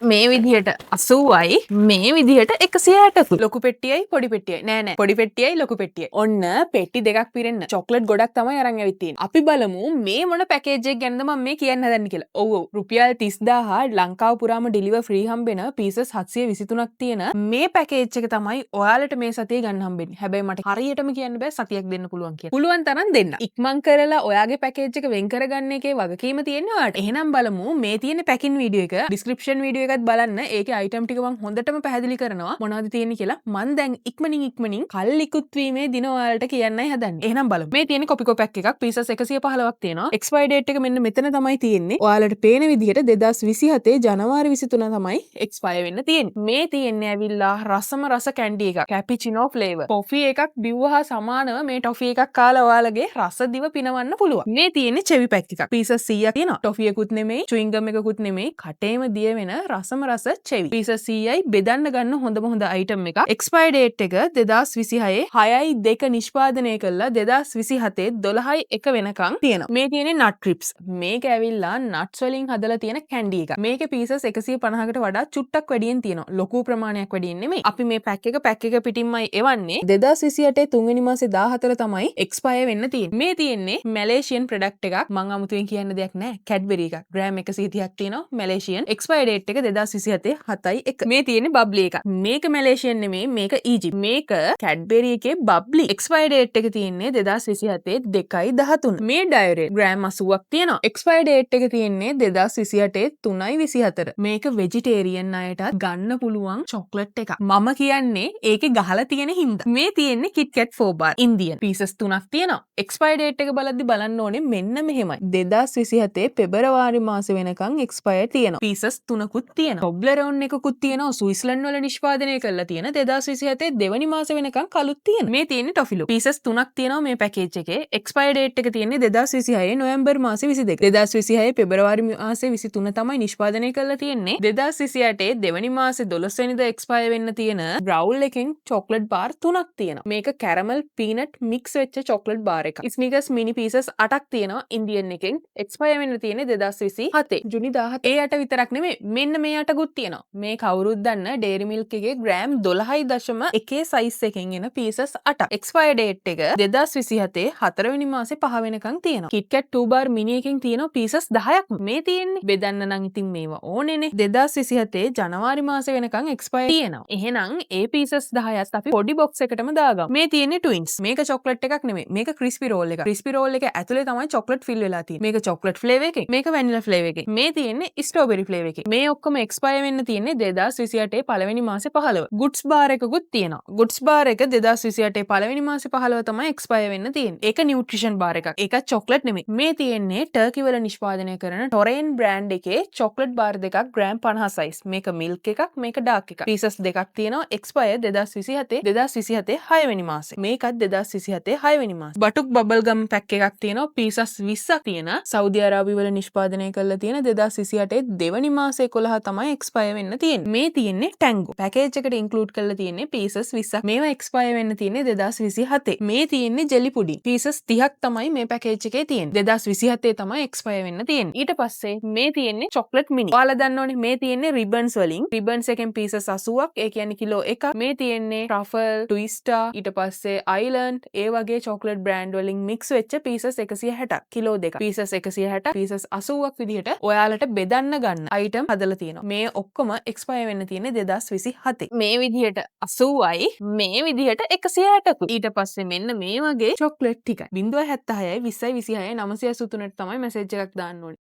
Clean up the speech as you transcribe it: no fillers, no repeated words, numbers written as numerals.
මේ විදිහට 80යි මේ විදිහට 160කුයි. ලොකු පෙට්ටියයි පොඩි පෙට්ටියයි. නෑ පොඩි පෙට්ටියයි ලොකු පෙට්ටියයි. ඔන්න පෙට්ටි දෙකක් පිරෙන්න චොක්ලට් ගොඩක් තමයි අරන් ඇවිත් තියෙන්නේ. අපි බලමු මේ මොන පැකේජ් එක ගැනද මම මේ කියන්න හදන්නේ කියලා. ඔව් රුපියල් 30000 ලංකාව පුරාම ඩෙලිවර් ෆ්‍රී හම්බෙන පීසස් 723ක් තියෙන මේ පැකේජ් එක තමයි ඔයාලට මේ සතියේ ගන්න හම්බෙන්නේ. හැබැයි මට හරියටම කියන්න බෑ සතියක් දෙන්න පුළුවන් කියලා. පුළුවන් තරම් දෙන්න. ඉක්මන් කරලා ඔයාගේ පැකේජ් එක වෙන් කරගන්න එකේ වගකීම තියෙන්නේ ඔයාට. එහෙනම් බලමු මේ තියෙන පැකින් වීඩියෝ එක ඩිස්ක්‍රිප්ෂන් වීඩියෝ එකත් බලන්න. ඒකේ අයිටම් ටික මම හොඳටම පැහැදිලි කරනවා මොනවද තියෙන්නේ කියලා. මම දැන් ඉක්මනින් කල්ලිකුත් වීමේ දින ඔයාලට කියන්නයි හදන්නේ. එහෙනම් බලමු. මේ තියෙන කොපිකෝ පැක් එකක් පීසස් 115ක් තියෙනවා. එක්ස්පයර් ඩේට් එක මෙන්න මෙතන තමයි තියෙන්නේ. ඔයාලට පේන විදිහට 2027 ජනවාරි 23 තමයි එක්ස්පයර් වෙන්න තියෙන්නේ. මේ තියෙන්නේ ඇවිල්ලා රසම රස කැන්ඩි එකක්. කැපිචිනෝ ෆ්ලේවර්. ටොෆි එකක් බිව්වහා සමානව මේ ටොෆි එකක් කාලා ඔයාලගේ රස දිව පිනවන්න පුළුවන්. මේ තියෙන්නේ චෙවි පැක් එකක්. පීසස් 100ක් තියෙනවා. ටොෆි එකකුත් නෙමෙයි, චුයින් ගම් එකකුත් නෙමෙයි. කටේම දිය වෙන රසම රස චෙවි. පීසස් 100යි බෙදන්න ගන්න හොඳම හොඳ අයිටම් එකක්. එක්ස්පයර් ඩේට් එක 2026 6/2 නිෂ්පාදනය කළා 2027 12/1 වෙනකන් තියෙනවා. මේ තියෙන්නේ නට් ට්‍රිප්ස්. මේක ඇවිල්ලා නට්ස් වලින් හදලා තියෙන කැන්ඩි එකක්. මේකේ පීසස් 150කට වඩා චුට්ටක් වැඩියෙන් තියෙනවා. ලොකු ප්‍රමාණයක් වැඩියෙන් නෙමෙයි. අපි මේ පැක් එක පිටින්මයි එවන්නේ 2028 3 මාසේ 14 තමයි එක්ස්පයර් වෙන්න තියෙන්නේ. මේ තියෙන්නේ මැලේසියන් ප්‍රොඩක්ට් එකක්. මං අමුතුවෙන් කියන්න දෙයක් නැහැ. කැඩ්බරි එකක්. ග්‍රෑම් 130ක් තියෙනවා. මැලේසියන්. එක්ස්පයර් ඩේට් එක 2027 7/1. මේ තියෙන්නේ බබ්ලි එකක්. මේක මැලේසියන් නෙමෙයි. මේක ඊජිප්ට්. මේක කැඩ්බරි එකේ බබ්ලි. එක්ස්පයර් ඩේට් එක තියෙන්නේ 2027 2/13. මේ ඩයරේ ග්‍රෑම් 80ක් තියෙනවා. එක්ස්පයර් ඩේට් එක තියෙන්නේ 2028 3/24. මේක වෙජිටේරියන් අයටත් ගන්න පුළුවන් චොක්ලට් එකක්. මම කියන්නේ ඒකේ ගහලා තියෙන හින්දා. මේ තියෙන්නේ KitKat 4 bar. ඉන්දියන්. පීසස් 3ක් තියෙනවා. එක්ස්පයර් ඩේට් එක බලද්දි බලන්න ඕනේ මෙන්න මෙහෙමයි. 2027 පෙබරවාරි මාසේ වෙනකන් එක්ස්පයර් තියෙනවා. පීසස් 3කුත් තියෙනවා. Toblerone එකකුත් තියෙනවා. ස්විස්ලන්ඩ් වල නිෂ්පාදනය කරලා තියෙන 2027 දෙවනි මාසේ වෙනකන් කළුත් තියෙනවා. මේ තියෙන්නේ ටොෆිලු. පීසස් 3ක් තියෙනවා මේ පැකේජ් එකේ. එක්ස්පයර් ඩේට් එක තියෙන්නේ 2026 නොවැම්බර් මාසේ 22. 2026 පෙබරවාරි මාසේ 23 තමයි නිෂ්පාදනය කරලා තියෙන්නේ. 2028 දෙවනි මාසේ 12 වෙනිදා එක්ස්පයර් වෙන්න තියෙන බ්‍රවුල් එකෙන් චොක්ලට් බාර් 3ක් තියෙනවා. මේක කැරමල් පීනට් මික්ස් වෙච්ච චොක්ලට් බාර් එකක්. ස්නිකර්ස් මිනි පීසස් 8ක් තියෙනවා ඉන්දියන් එකෙන්. එක්ස්පයර් වෙන්න තියෙන්නේ 2027 ජුනි 17. ඒ 8 විතරක් නෙමෙයි මෙන්න මේ 8කුත් තියෙනවා. මේ කවුරුත් දන්න ඩේරි මිල්ක් එකේ ග්‍රෑම් 12.1 සයිස් එකෙන් එන පීසස් 8ක්. එක්ස්පයර් ඩේට් එක 2027 4 වෙනි මාසේ 5 වෙනකන් තියෙනවා. KitKat 2 bar මිනි එකෙන් තියෙනවා පීසස් 10ක්. මේ තියෙන්නේ බෙදන්න නම් ඉතින් මේවා ඕනේනේ. 2027 ජනවාරි මාසේ වෙනකන් එක්ස්පයර් තියෙනවා. එහෙනම් ඒ පීසස් 10ත් අපි පොඩි බොක්ස් එකටම දාගමු. මේ තියෙන්නේ ට්වින්ස්. මේක චොක්ලට් එකක් නෙමෙයි. මේක ක්‍රිස්පි රෝල් එකක්. ක්‍රිස්පි රෝල් එක ඇතුලේ තමයි චොක්ලට් ෆිල් වෙලා තියෙන්නේ. මේක චොක්ලට් ෆ්ලේවර් එකේ. මේක වැනිලා ෆ්ලේවර් එකේ. මේ තියෙන්නේ ස්ට්‍රෝබෙරි ෆ්ලේවර් එකේ. මේ ඔක්කොම එක්ස්පයර් වෙන්න තියෙන්නේ 2028 පළවෙනි මාසේ 15. ගුඩ්ස් බාර් එකකුත් තියෙනවා. ගුඩ්ස් බාර් එක 2028 පළවෙනි මාසේ 15 තමයි එක්ස්පයර් වෙන්න තියෙන්නේ. ඒක නියුට්‍රිෂන් බාර් එකක්. ඒක චොක්ලට් නෙමෙයි. මේ තියෙන්නේ ටර්කි වල නිෂ්පාදනය කරන ටොරේන් බ්‍රෑන්ඩ් එකේ චොක්ලට් බාර් දෙකක් ග්‍රෑම් 50 සයිස්. මේක මිල්ක් එකක්, මේක ඩාර්ක් එකක්. පීසස් දෙකක් තියෙනවා. එක්ස්පයර් 2027 6 වෙනි මාසේ. මේකත් 2027 6 වෙනි මාසේ. බටුක් බබල් ගම් පැක් එකක් තියෙනවා. පීසස් 20ක් තියෙන. සෞදි අරාබිය වල නිෂ්පාදනය කරලා තියෙන 2028 දෙවනි මාසේ 11 තමයි එක්ස්පයර් වෙන්න තියෙන්නේ. මේ තියෙන්නේ ටැන්ගෝ. පැකේජ් එකට ඉන්ක්ලූඩ් කරලා තියෙන්නේ පීසස් 20ක්. මේවා එක්ස්පයර් වෙන්න තියෙන්නේ 2027. මේ තියෙන්නේ ජෙලි පුඩින්. පීසස් 30ක් තමයි මේ පැකේජ් එකේ තියෙන්නේ. 2027 තමයි එක්ස්පයර් වෙන්න තියෙන්නේ. ඊට පස්සේ මේ තියෙන්නේ චොක්ලට් මිනි. ඔයාලා දන්නවනේ මේ තියෙන්නේ රිබන්ස් වලින්. රිබන්ස් එකෙන් පීසස් 80ක්. ඒ කියන්නේ කිලෝ 1ක්. මේ තියෙන්නේ ට්‍රෆල්, ට්විස්ටා, ඊට පස්සේ අයිලන්ඩ් ඒ වගේ චොක්ලට් බ්‍රෑන්ඩ් වලින් මික්ස් වෙච්ච පීසස් 160ක්. කිලෝ 2ක්. පීසස් 160ක්, පීසස් 80ක් විදිහට ඔයාලට බෙදන්න ගන්න අයිටම් හදලා තියෙනවා. මේ ඔක්කොම එක්ස්පයර් වෙන්න තියෙන්නේ 2027. මේ විදිහට 80යි මේ විදිහට 160කුයි. ඊට පස්සේ මෙන්න මේ වගේ චොක්ලට් ටිකයි. 076යි 20යි 26යි 983ට තමයි මැසේජ් එකක් දාන්න ඕනේ.